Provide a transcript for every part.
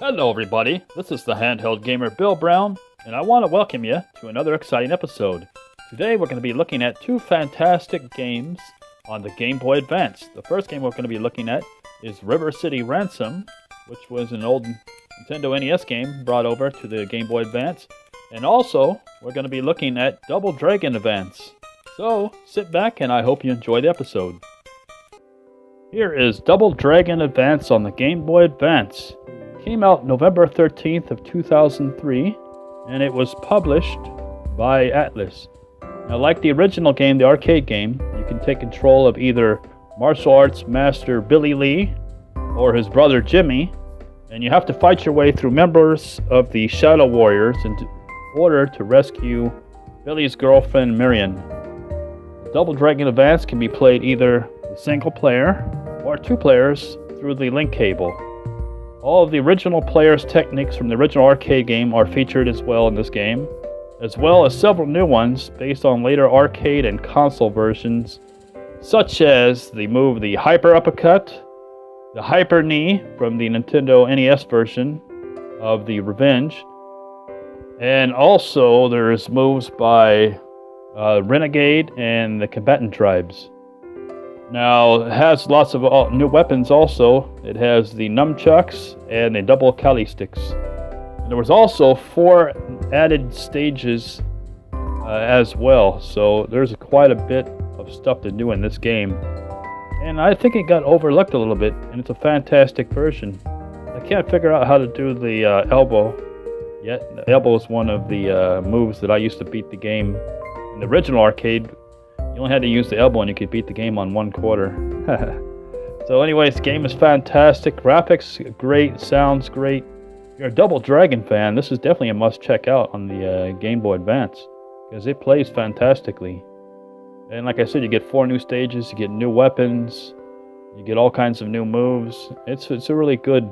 Hello everybody, this is the handheld gamer Bill Brown, and I want to welcome you to another exciting episode. Today we're going to be looking at two fantastic games on the Game Boy Advance. The first game we're going to be looking at is River City Ransom, which was an old Nintendo NES game brought over to the Game Boy Advance. And also, we're going to be looking at Double Dragon Advance. So, sit back and I hope you enjoy the episode. Here is Double Dragon Advance on the Game Boy Advance. Came out November 13th of 2003, and it was published by Atlus. Now, like the original game, the arcade game, you can take control of either martial arts master Billy Lee or his brother Jimmy, and you have to fight your way through members of the Shadow Warriors in order to rescue Billy's girlfriend Miriam. Double Dragon Advance can be played either single player or two players through the link cable. All of the original players' techniques from the original arcade game are featured as well in this game, as well as several new ones based on later arcade and console versions, such as the move the Hyper Uppercut, the Hyper Knee from the Nintendo NES version of the Revenge, and also there's moves by Renegade and the Combatant Tribes. Now, it has lots of new weapons also. It has the nunchucks and the double Kali sticks. And there was also 4 added stages as well, so there's quite a bit of stuff to do in this game. And I think it got overlooked a little bit, and it's a fantastic version. I can't figure out how to do the elbow yet. The elbow is one of the moves that I used to beat the game. In the original arcade, you only had to use the elbow and you could beat the game on 1/4. So anyways, the game is fantastic. Graphics great, sounds great. If you're a Double Dragon fan, this is definitely a must check out on the Game Boy Advance, because it plays fantastically. And like I said, you get 4 new stages, you get new weapons, you get all kinds of new moves. It's a really good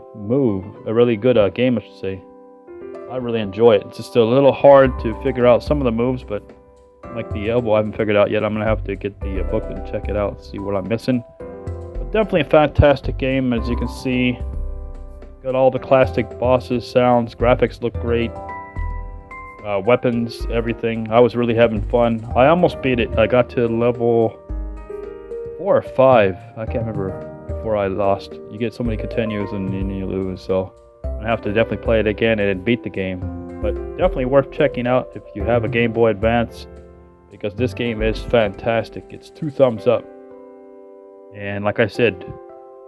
game, I should say. I really enjoy it. It's just a little hard to figure out some of the moves, but like the elbow I haven't figured out yet. I'm going to have to get the booklet and check it out, see what I'm missing. But definitely a fantastic game, as you can see. Got all the classic bosses, sounds, graphics look great. Weapons, everything. I was really having fun. I almost beat it. I got to level 4 or 5. I can't remember before I lost. You get so many continues and then you lose, so I have to definitely play it again and beat the game. But definitely worth checking out if you have a Game Boy Advance, because this game is fantastic. It's 2 thumbs up. And like I said,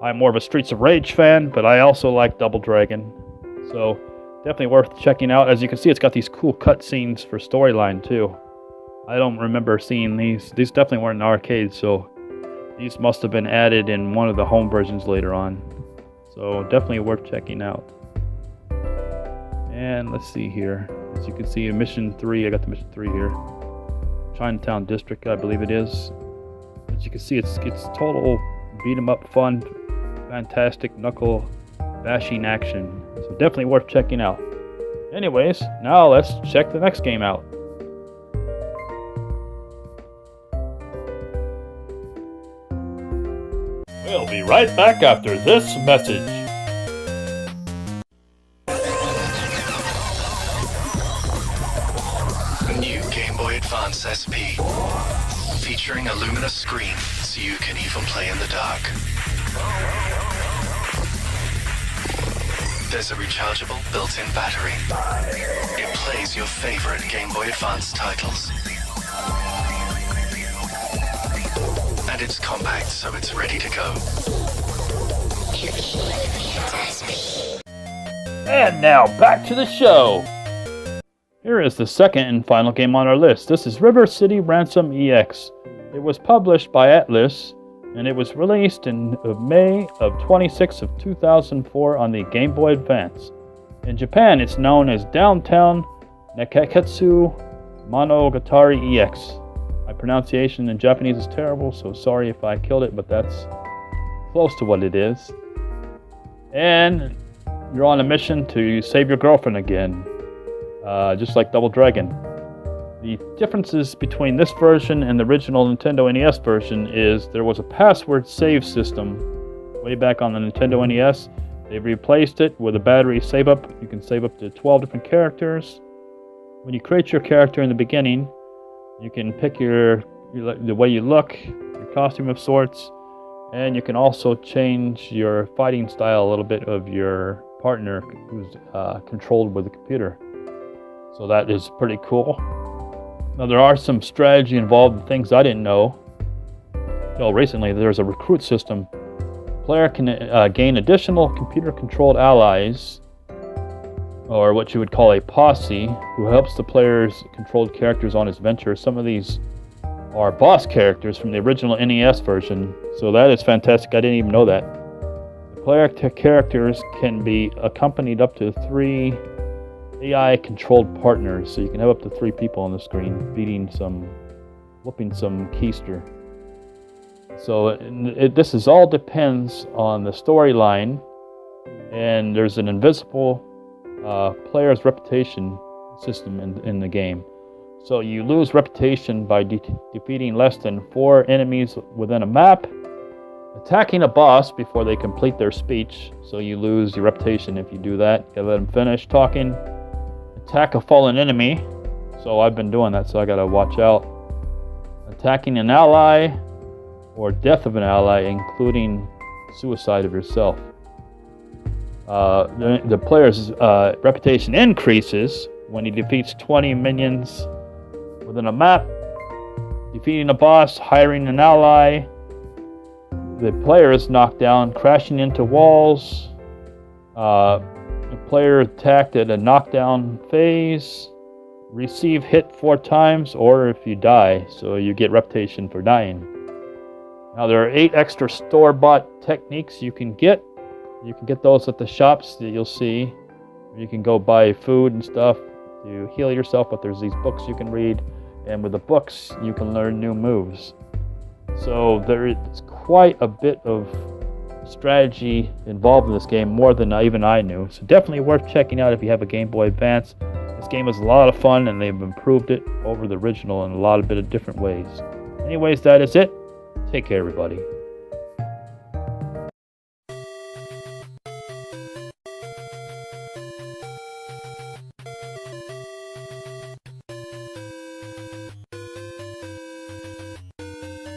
I'm more of a Streets of Rage fan, but I also like Double Dragon. So definitely worth checking out. As you can see, it's got these cool cutscenes for storyline too. I don't remember seeing these. These definitely weren't in arcades, so these must have been added in one of the home versions later on. So definitely worth checking out. And let's see here. As you can see in Mission 3, I got the Mission 3 here. Chinatown District, I believe it is. As you can see, it's total beat 'em up fun, fantastic knuckle bashing action. So definitely worth checking out. Anyways, now let's check the next game out. We'll be right back after this message. New Game Boy Advance SP, featuring a luminous screen so you can even play in the dark. There's a rechargeable built-in battery. It plays your favorite Game Boy Advance titles. And it's compact, so it's ready to go. And now back to the show. Here is the second and final game on our list. This is River City Ransom EX. It was published by Atlus, and it was released in May of 26th of 2004 on the Game Boy Advance. In Japan, it's known as Downtown Neketsu Monogatari EX. My pronunciation in Japanese is terrible, so sorry if I killed it, but that's close to what it is. And you're on a mission to save your girlfriend again. Just like Double Dragon. The differences between this version and the original Nintendo NES version is there was a password save system way back on the Nintendo NES They've replaced it with a battery save up. You can save up to 12 different characters. When you create your character in the beginning, you can pick the way you look, your costume of sorts, and you can also change your fighting style a little bit of your partner who's controlled with the computer. So that is pretty cool. Now there are some strategy involved in things I didn't know. Recently there's a recruit system. The player can gain additional computer-controlled allies, or what you would call a posse, who helps the player's controlled characters on his venture. Some of these are boss characters from the original NES version, so that is fantastic. I didn't even know that. The player characters can be accompanied up to 3 AI-controlled partners, so you can have up to 3 people on the screen whooping some keister. So this all depends on the storyline, and there's an invisible player's reputation system in the game. So you lose reputation by defeating less than 4 enemies within a map, attacking a boss before they complete their speech, so you lose your reputation if you do that. You gotta let them finish talking. Attack a fallen enemy, so I've been doing that, so I gotta watch out. Attacking an ally, or death of an ally, including suicide of yourself. The player's reputation increases when he defeats 20 minions within a map, defeating a boss, hiring an ally. The player is knocked down, crashing into walls. The player attacked at a knockdown phase, receive hit 4 times, or if you die, so you get reputation for dying. Now there are 8 extra store-bought techniques you can get. You can get those at the shops that you'll see. You can go buy food and stuff to heal yourself, but there's these books you can read, and with the books you can learn new moves. So there is quite a bit of strategy involved in this game, more than even I knew. So definitely worth checking out if you have a Game Boy Advance. This game is a lot of fun, and they've improved it over the original in a lot of different ways. Anyways, that is it. Take care, everybody.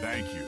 Thank you.